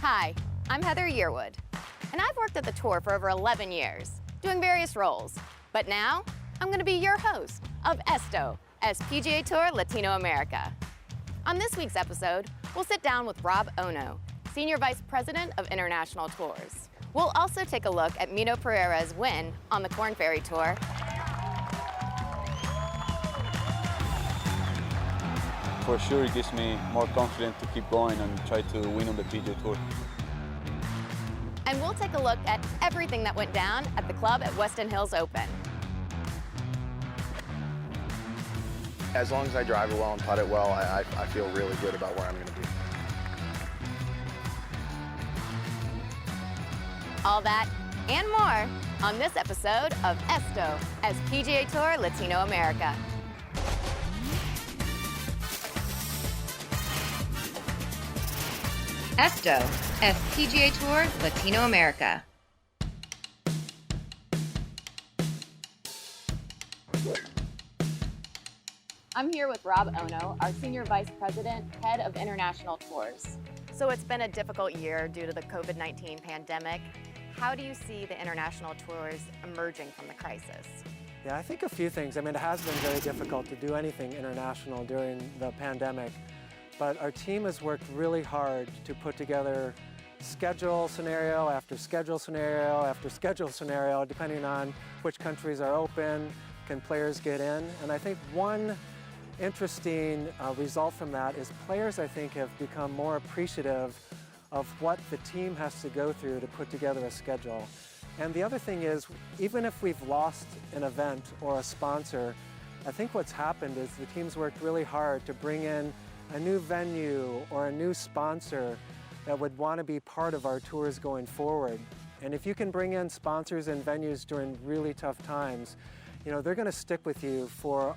Hi, I'm Heather Yearwood, and I've worked at the tour for over 11 years, doing various roles. But now, I'm going to be your host of Esto as PGA Tour Latinoamérica. On this week's episode, we'll sit down with Rob OHNO, Senior Vice President of International Tours. We'll also take a look at MITO PEREIRA'S win on the Korn Ferry Tour, for sure it gives me more confidence to keep going and try to win on the PGA Tour. and we'll take a look at everything that went down at the club at Weston Hills Open. As long as I drive it well and putt it well, I feel really good about where I'm going to be. All that and more on this episode of Esto as PGA Tour Latinoamérica. Esto as PGA Tour Latinoamérica. I'm here with Rob OHNO, our Senior Vice President, Head of International Tours. So it's been a difficult year due to the COVID-19 pandemic. How do you see the international tours emerging from the crisis? Yeah, I think a few things. I mean, it has been very difficult to do anything international during the pandemic, but our team has worked really hard to put together schedule scenario after schedule scenario after schedule scenario, depending on which countries are open, can players get in. And I think one interesting result from that is players, I think, have become more appreciative of what the team has to go through to put together a schedule. And the other thing is, even if we've lost an event or a sponsor, I think what's happened is the team's worked really hard to bring in a new venue or a new sponsor that would want to be part of our tours going forward. And if you can bring in sponsors and venues during really tough times, you know, they're going to stick with you for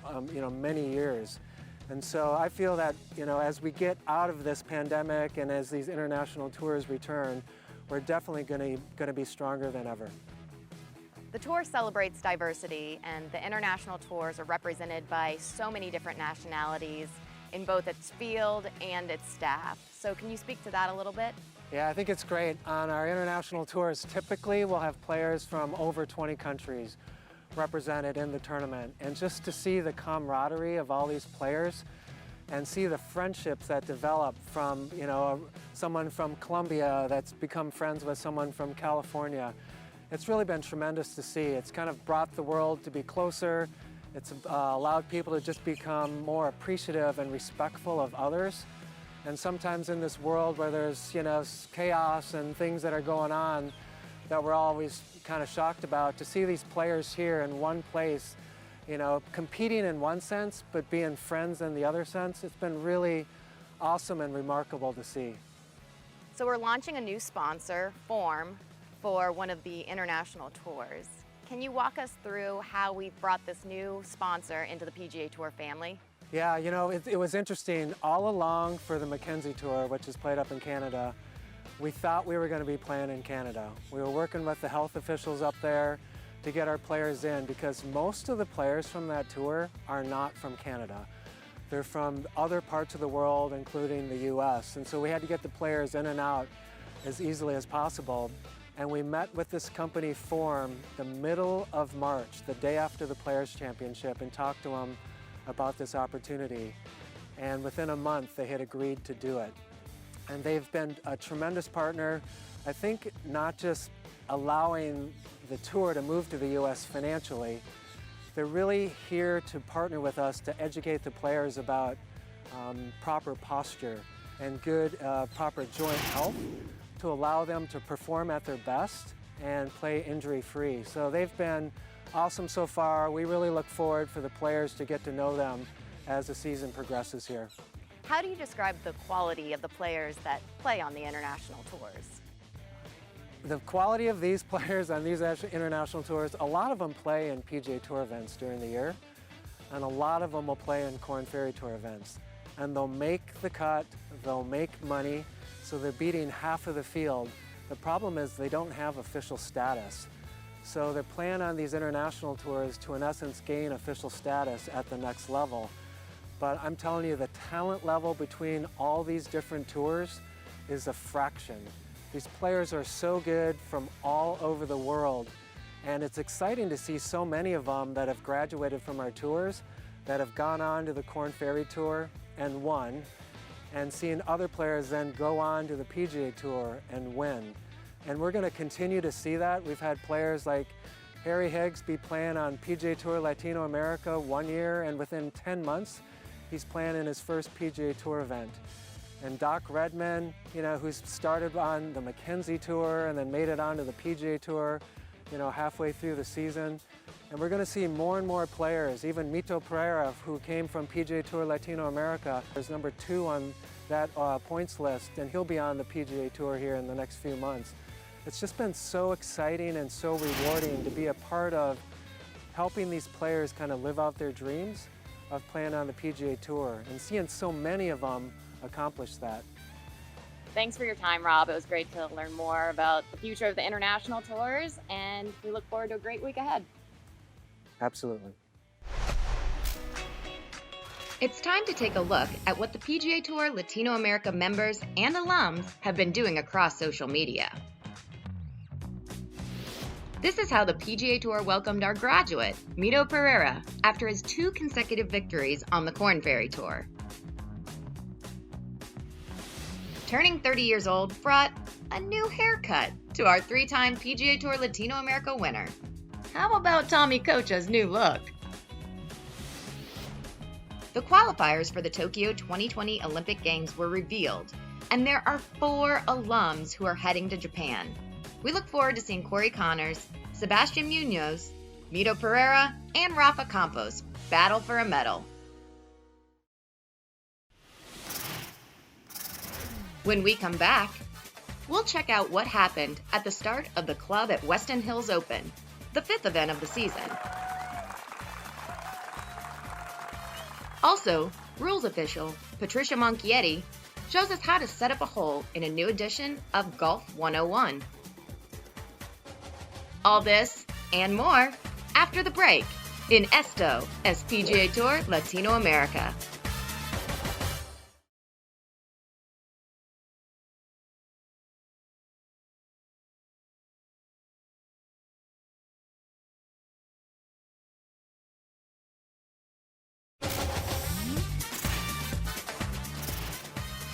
many years. And so I feel that, you know, as we get out of this pandemic and as these international tours return, we're definitely going to be stronger than ever. The tour celebrates diversity, and the international tours are represented by so many different nationalities in both its field and its staff. So can you speak to that a little bit? Yeah, I think it's great. On our international tours, typically we'll have players from over 20 countries represented in the tournament. And just to see the camaraderie of all these players and see the friendships that develop from, you know, someone from Colombia that's become friends with someone from California, it's really been tremendous to see. It's kind of brought the world to be closer. It's allowed people to just become more appreciative and respectful of others. And sometimes in this world where there's, you know, chaos and things that are going on that we're always kind of shocked about, to see these players here in one place, you know, competing in one sense, but being friends in the other sense, it's been really awesome and remarkable to see. So we're launching a new sponsor, Form, for one of the international tours. Can you walk us through how we've brought this new sponsor into the PGA Tour family? Yeah, you know, it was interesting. All along for the Mackenzie Tour, which is played up in Canada, we thought we were going to be playing in Canada. We were working with the health officials up there to get our players in, because most of the players from that tour are not from Canada. They're from other parts of the world, including the US. And so we had to get the players in and out as easily as possible. And we met with this company, Form, the middle of March, the day after the Players' Championship, and talked to them about this opportunity. And within a month, they had agreed to do it. And they've been a tremendous partner. I think not just allowing the tour to move to the US financially, they're really here to partner with us to educate the players about proper posture and good, proper joint health, to allow them to perform at their best and play injury-free. So they've been awesome so far. We really look forward for the players to get to know them as the season progresses here. How do you describe the quality of the players that play on the international tours? The quality of these players on these international tours, a lot of them play in PGA Tour events during the year, and a lot of them will play in Korn Ferry Tour events. And they'll make the cut, they'll make money, so they're beating half of the field. The problem is they don't have official status. So they're playing on these international tours to, in essence, gain official status at the next level. But I'm telling you, the talent level between all these different tours is a fraction. These players are so good from all over the world, and it's exciting to see so many of them that have graduated from our tours, that have gone on to the Korn Ferry Tour and won, and seeing other players then go on to the PGA Tour and win. And we're going to continue to see that. We've had players like Harry Higgs be playing on PGA Tour Latino America 1 year, and within 10 months, he's playing in his first PGA Tour event. And Doc Redman, you know, who's started on the Mackenzie Tour and then made it onto the PGA Tour, you know, halfway through the season. And we're going to see more and more players, even MITO Pereira, who came from PGA Tour Latino America, is number 2 on that points list, and he'll be on the PGA Tour here in the next few months. It's just been so exciting and so rewarding to be a part of helping these players kind of live out their dreams of playing on the PGA Tour, and seeing so many of them accomplish that. Thanks for your time, Rob. It was great to learn more about the future of the international tours, and we look forward to a great week ahead. Absolutely. It's time to take a look at what the PGA Tour Latino America members and alums have been doing across social media. This is how the PGA Tour welcomed our graduate, Mito Pereira, after his 2 consecutive victories on the Korn Ferry Tour. Turning 30 years old brought a new haircut to our 3-time PGA Tour Latino America winner. How about Tommy Kocha's new look? The qualifiers for the Tokyo 2020 Olympic Games were revealed, and there are 4 alums who are heading to Japan. We look forward to seeing Corey Connors, Sebastian Munoz, Mito Pereira, and Rafa Campos battle for a medal. When we come back, we'll check out what happened at the start of the club at Weston Hills Open, the 5th event of the season. Also, rules official Patricia Monchietti shows us how to set up a hole in a new edition of Golf 101. All this and more after the break in Esto as PGA Tour Latino America.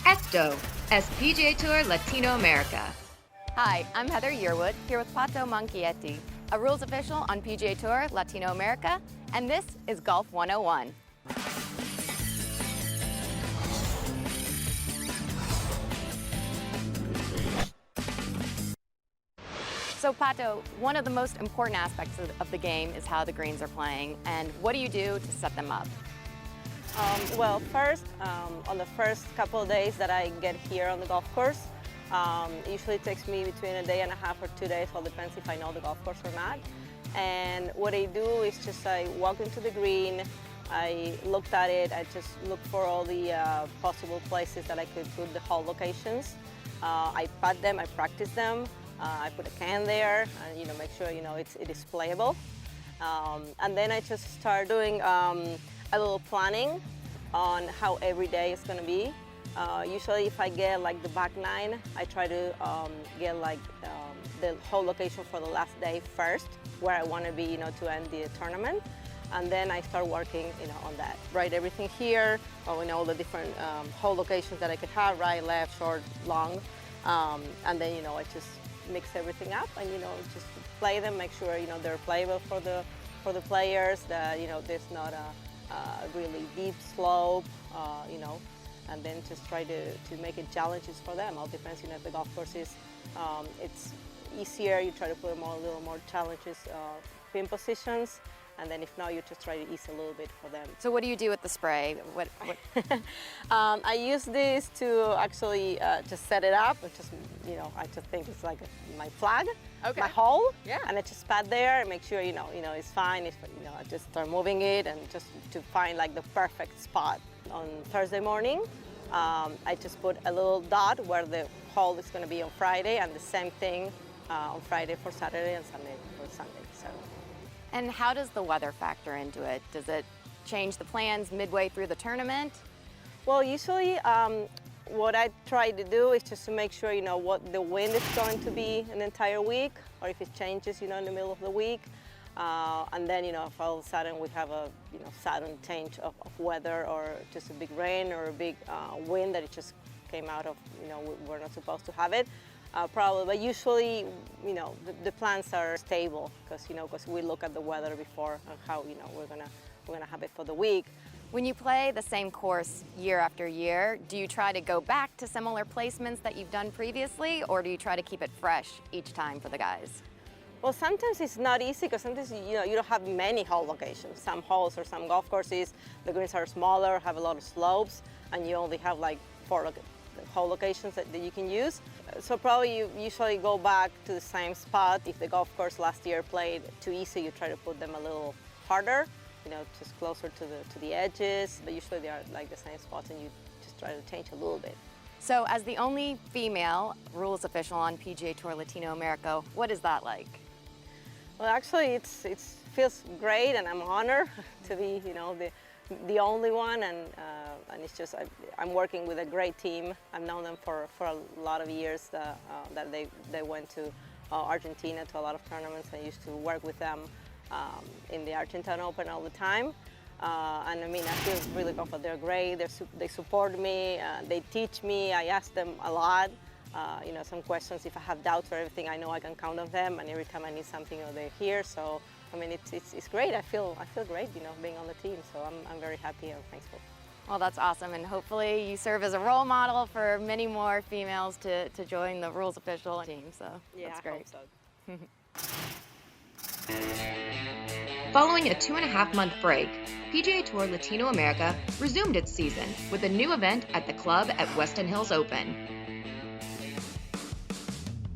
Esto as PGA Tour Latino America. Hi, I'm Heather Yearwood, here with Pato Monchietti, a rules official on PGA Tour Latino America, and this is Golf 101. So Pato, one of the most important aspects of the game is how the greens are playing, and what do you do to set them up? Well, first, on the first couple of days that I get here on the golf course, it usually takes me between a day and a half or 2 days, all depends if I know the golf course or not. And what I do is just I walk into the green, I looked at it, I just look for all the possible places that I could put the hole locations. I putt them, I practice them, I put a can there, and make sure it is playable. And then I just start doing a little planning on how every day is going to be. Usually if I get like the back 9, I try to get like the whole location for the last day first, where I want to be, to end the tournament. And then I start working, on that. Write everything here, all the different hole locations that I could have, right, left, short, long. And then, I just mix everything up and, just play them, make sure, they're playable for the players, that, there's not a really deep slope, and then just try to make it challenges for them. All depends, if the golf course is, it's easier, you try to put a little more challenges, pin positions, and then if not, you just try to ease a little bit for them. So what do you do with the spray? What? I use this to actually just set it up. It just, I just think it's like my flag, Okay. my hole, Yeah. and I just pat there and make sure it's fine. If I just start moving it and just to find like the perfect spot. On Thursday morning, I just put a little dot where the hole is going to be on Friday, and the same thing on Friday for Saturday and Sunday for Sunday. So. And how does the weather factor into it? Does it change the plans midway through the tournament? Well, usually What I try to do is just to make sure, what the wind is going to be an entire week, or if it changes, in the middle of the week. And then, if all of a sudden we have a, sudden change of weather, or just a big rain or a big wind that it just came out of, we're not supposed to have it. Probably, but usually, the plans are stable because we look at the weather before and how, we're gonna have it for the week. When you play the same course year after year, do you try to go back to similar placements that you've done previously, or do you try to keep it fresh each time for the guys? Well, sometimes it's not easy because sometimes you don't have many hole locations. Some holes or some golf courses, the greens are smaller, have a lot of slopes, and you only have like 4 hole locations that you can use. So probably you usually go back to the same spot. If the golf course last year played too easy, you try to put them a little harder, just closer to the edges. But usually they are like the same spots, and you just try to change a little bit. So as the only female rules official on PGA Tour Latinoamérica, what is that like? Well, actually, it feels great, and I'm honored to be, the only one, and it's just I'm working with a great team. I've known them for a lot of years. That they went to Argentina to a lot of tournaments. I used to work with them in the Argentine Open all the time, and I feel really comfortable. They're great. They support me. They teach me. I ask them a lot. Some questions. If I have doubts or everything, I know I can count on them, and every time I need something, they're here. So it's great. I feel great, being on the team. So I'm very happy and thankful. Well, that's awesome, and hopefully you serve as a role model for many more females to join the rules official team. So yeah, that's great. I hope so. Following a 2.5-month break, PGA Tour Latinoamérica resumed its season with a new event at the club at Weston Hills Open.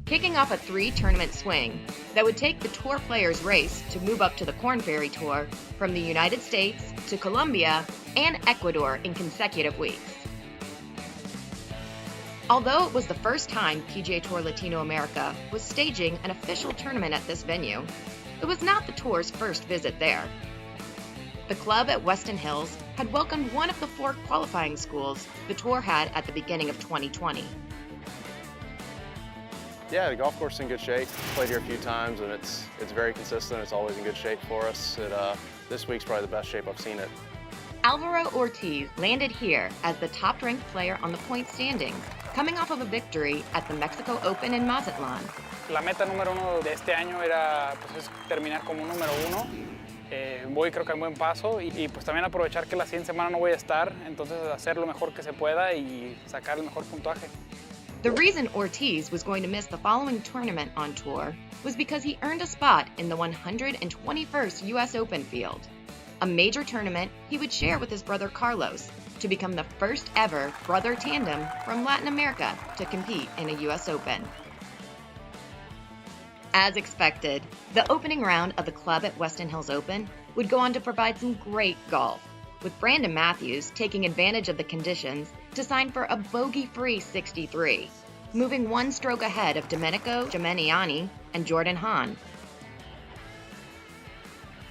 Kicking off a 3-tournament swing that would take the tour players' race to move up to the Korn Ferry Tour from the United States to Colombia and Ecuador in consecutive weeks. Although it was the first time PGA Tour Latinoamérica was staging an official tournament at this venue, it was not the tour's first visit there. The club at Weston Hills had welcomed one of the 4 qualifying schools the tour had at the beginning of 2020. Yeah, the golf course is in good shape. Played here a few times, and it's very consistent. It's always in good shape for us. This week's probably the best shape I've seen it. Alvaro Ortiz landed here as the top-ranked player on the point standings, coming off of a victory at the Mexico Open in Mazatlan. La meta número 1 de este año era es terminar como número 1. Voy creo que en buen paso y pues también aprovechar que la siguiente semana no voy a estar, entonces hacer lo mejor que se pueda y sacar el mejor puntaje. The reason Ortiz was going to miss the following tournament on tour was because he earned a spot in the 121st U.S. Open field, a major tournament he would share with his brother Carlos to become the first ever brother tandem from Latin America to compete in a U.S. Open. As expected, the opening round of the club at Weston Hills Open would go on to provide some great golf, with Brandon Matthews taking advantage of the conditions to sign for a bogey-free 63, moving 1 stroke ahead of Domenico Geminiani and Jordan Hahn.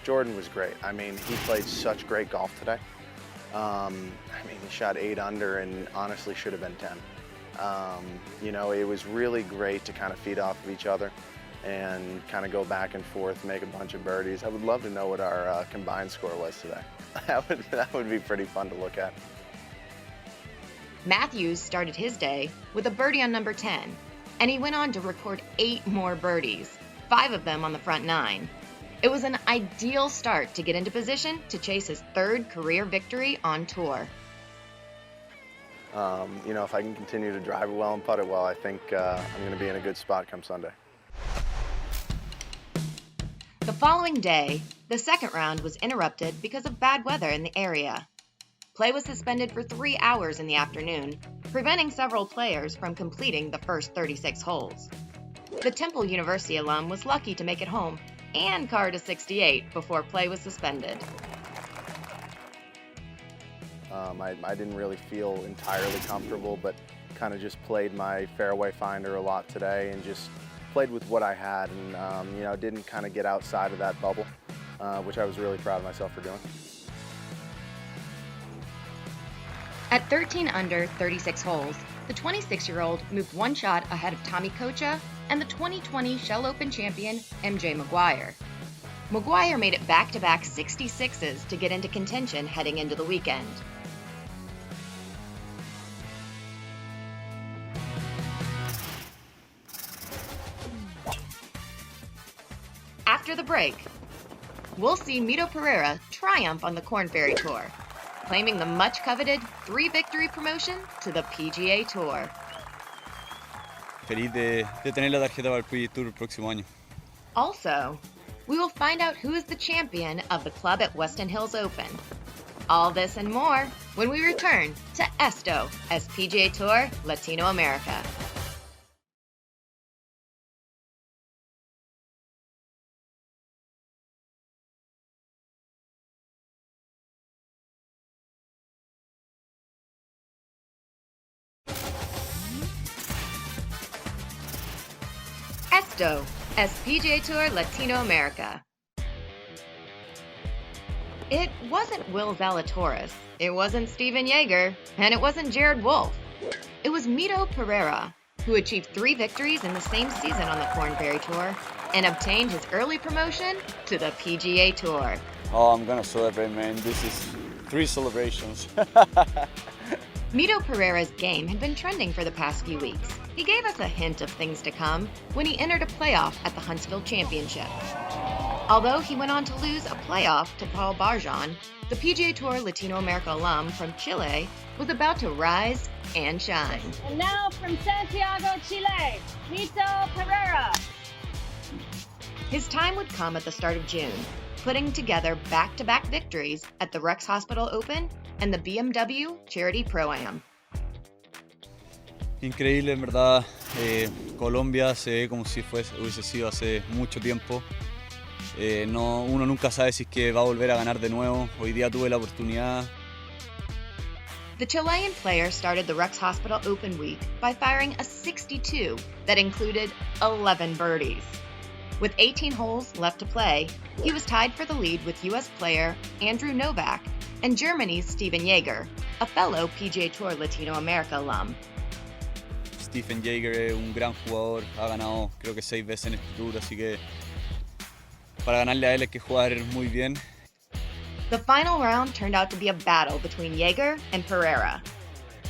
Jordan was great. He played such great golf today. He shot 8 under and honestly should have been 10. It was really great to kind of feed off of each other and kind of go back and forth, make a bunch of birdies. I would love to know what our combined score was today. That would be pretty fun to look at. Matthews started his day with a birdie on number 10, and he went on to record 8 more birdies, 5 of them on the front 9. It was an ideal start to get into position to chase his 3rd career victory on tour. If I can continue to drive it well and putt it well, I think I'm going to be in a good spot come Sunday. The following day, the second round was interrupted because of bad weather in the area. Play was suspended for 3 hours in the afternoon, preventing several players from completing the first 36 holes. The Temple University alum was lucky to make it home and car to 68 before play was suspended. I didn't really feel entirely comfortable, but kind of just played my fairway finder a lot today and just played with what I had and didn't kind of get outside of that bubble, which I was really proud of myself for doing. At 13 under 36 holes, the 26-year-old moved one shot ahead of Tommy Kocha and the 2020 Shell Open champion MJ Maguire. Maguire made it back-to-back 66s to get into contention heading into the weekend. After the break, we'll see Mito Pereira triumph on the Korn Ferry Tour, claiming the much-coveted 3-victory promotion to the PGA Tour. Feliz de tener la tarjeta para el PGA Tour el próximo año. Also, we will find out who is the champion of the club at Weston Hills Open. All this and more when we return to Esto as PGA Tour Latinoamérica. Esto as PGA Tour Latinoamérica. It wasn't Will Zalatoris, it wasn't Steven Yeager, and it wasn't Jared Wolf. It was Mito Pereira, who achieved 3 victories in the same season on the Korn Ferry Tour and obtained his early promotion to the PGA Tour. Oh, I'm gonna celebrate, man. This is 3 celebrations. Mito Pereira's game had been trending for the past few weeks. He gave us a hint of things to come when he entered a playoff at the Huntsville Championship. Although he went on to lose a playoff to Paul Barjon, the PGA Tour Latinoamerica alum from Chile was about to rise and shine. And now from Santiago, Chile, Mito Pereira. His time would come at the start of June, putting together back-to-back victories at the Rex Hospital Open and the BMW Charity Pro-Am. Increíble, en verdad. Colombia se ve como si hubiese sido hace mucho tiempo. Uno nunca sabe si es que va a volver a ganar de nuevo. Hoy día tuve la oportunidad. The Chilean player started the Rex Hospital Open week by firing a 62 that included 11 birdies. With 18 holes left to play, he was tied for the lead with U.S. player Andrew Novak and Germany's Steven Yeager, a fellow PGA Tour Latinoamérica alum. Steven Yeager es un gran jugador, ha ganado creo que 6 veces en este tour, así que para ganarle a él hay que jugar muy bien. The final round turned out to be a battle between Yeager and Pereira,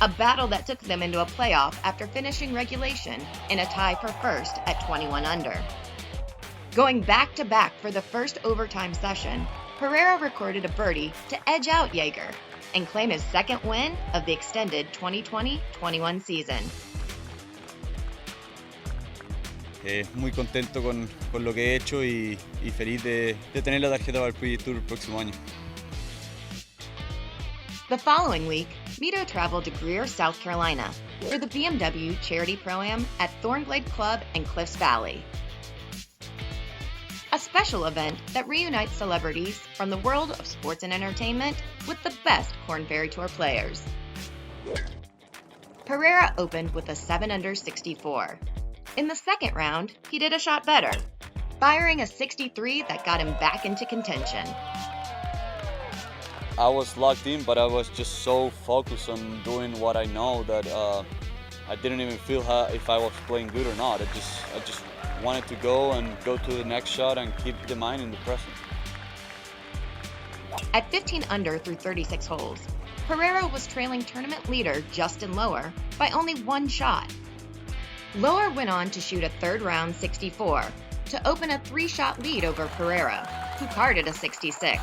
a battle that took them into a playoff after finishing regulation in a tie for first at 21 under. Going back-to-back for the first overtime session, Pereira recorded a birdie to edge out Yeager and claim his second win of the extended 2020-21 season. Muy contento con lo que he hecho y feliz de tener la tarjeta para el PGA Tour el próximo año. The following week, Mito traveled to Greer, South Carolina for the BMW Charity Pro-Am at Thornblade Club in Cliffs Valley, a special event that reunites celebrities from the world of sports and entertainment with the best Korn Ferry Tour players. Pereira opened with a 7 under 64. In the second round, he did a shot better, firing a 63 that got him back into contention. I was locked in, but I was just so focused on doing what I know that I didn't even feel if I was playing good or not. I just wanted to go to the next shot and keep the mind in the present. At 15 under through 36 holes, Pereira was trailing tournament leader Justin Lower by only 1 shot. Lower went on to shoot a third round 64 to open a 3-shot lead over Pereira, who carded a 66.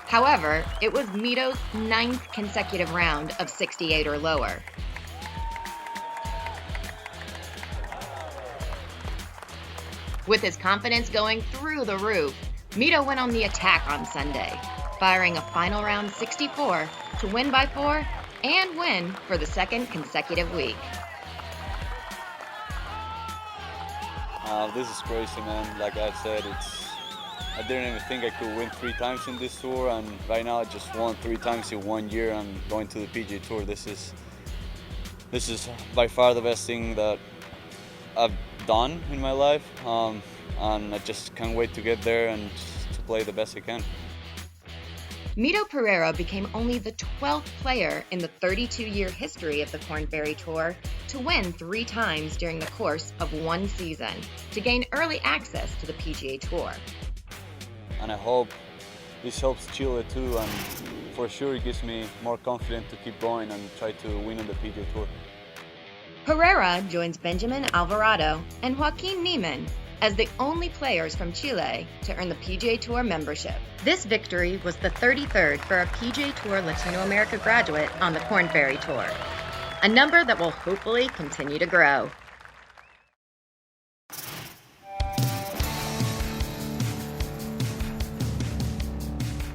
However, it was Mito's 9th consecutive round of 68 or lower. With his confidence going through the roof, Mito went on the attack on Sunday, firing a final round 64 to win by 4 and win for the 2nd consecutive week. This is crazy, man. Like I said, I didn't even think I could win 3 times in this tour, and right now I just won 3 times in 1 year and going to the PGA Tour. This is by far the best thing that I've done in my life, and I just can't wait to get there and to play the best I can. Mito Pereira became only the 12th player in the 32-year history of the Korn Ferry Tour to win 3 times during the course of one season to gain early access to the PGA Tour. And I hope this helps Chile too, and for sure it gives me more confidence to keep going and try to win on the PGA Tour. Pereira joins Benjamin Alvarado and Joaquin Niemann as the only players from Chile to earn the PGA Tour membership. This victory was the 33rd for a PGA Tour Latinoamérica graduate on the Korn Ferry Tour, a number that will hopefully continue to grow.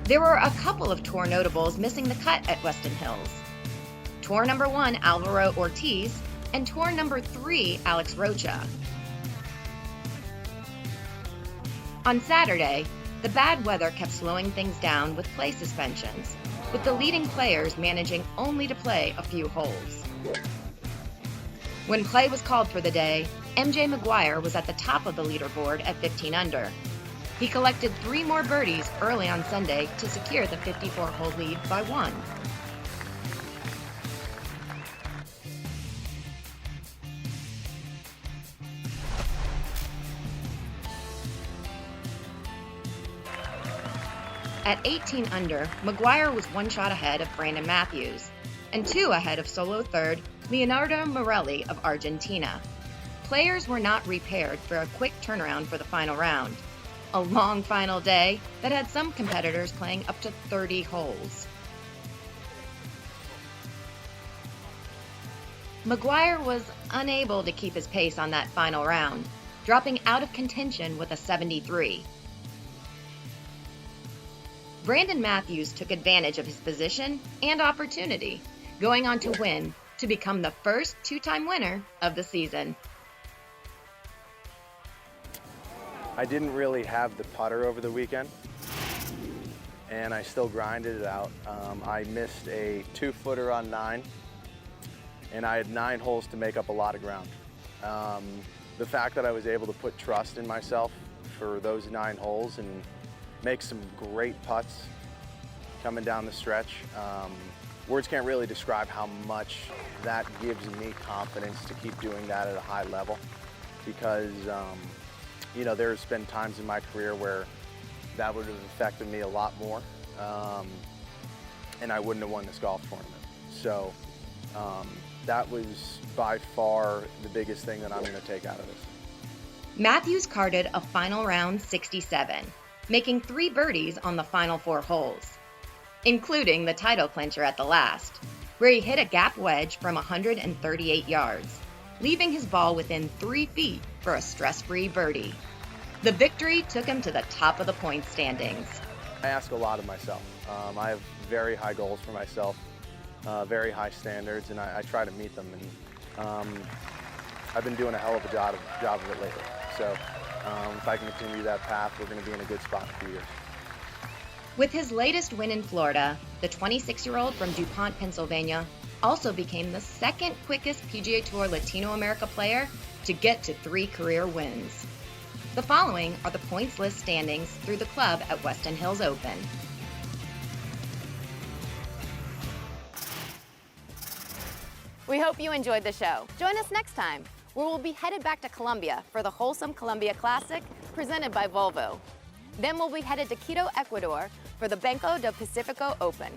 There were a couple of tour notables missing the cut at Weston Hills. Tour number 1, Alvaro Ortiz, and tour number 3, Alex Rocha. On Saturday, the bad weather kept slowing things down with play suspensions, with the leading players managing only to play a few holes. When play was called for the day, MJ Maguire was at the top of the leaderboard at 15 under. He collected 3 more birdies early on Sunday to secure the 54-hole lead by 1. At 18 under, Maguire was 1 shot ahead of Brandon Matthews, and 2 ahead of solo third, Leonardo Morelli of Argentina. Players were not repaired for a quick turnaround for the final round, a long final day that had some competitors playing up to 30 holes. Maguire was unable to keep his pace on that final round, dropping out of contention with a 73. Brandon Matthews took advantage of his position and opportunity, going on to win to become the first 2-time winner of the season. I didn't really have the putter over the weekend, and I still grinded it out. I missed a 2-footer on 9, and I had 9 holes to make up a lot of ground. The fact that I was able to put trust in myself for those 9 holes and make some great putts coming down the stretch. Words can't really describe how much that gives me confidence to keep doing that at a high level, because you know, there's been times in my career where that would have affected me a lot more, and I wouldn't have won this golf tournament. So that was by far the biggest thing that I'm going to take out of this. Matthews carded a final round 67, making 3 birdies on the final 4 holes, including the title clincher at the last, where he hit a gap wedge from 138 yards, leaving his ball within 3 feet for a stress-free birdie. The victory took him to the top of the points standings. I ask a lot of myself. I have very high goals for myself, very high standards, and I try to meet them. And I've been doing a hell of a job of it lately. So if I can continue that path, we're going to be in a good spot in a few years. With his latest win in Florida, the 26-year-old from DuPont, Pennsylvania, also became the second quickest PGA Tour Latino America player to get to 3 career wins. The following are the points list standings through the club at Weston Hills Open. We hope you enjoyed the show. Join us next time, where we'll be headed back to Colombia for the Wholesome Colombia Classic presented by Volvo. Then we'll be headed to Quito, Ecuador for the Banco del Pacifico Open.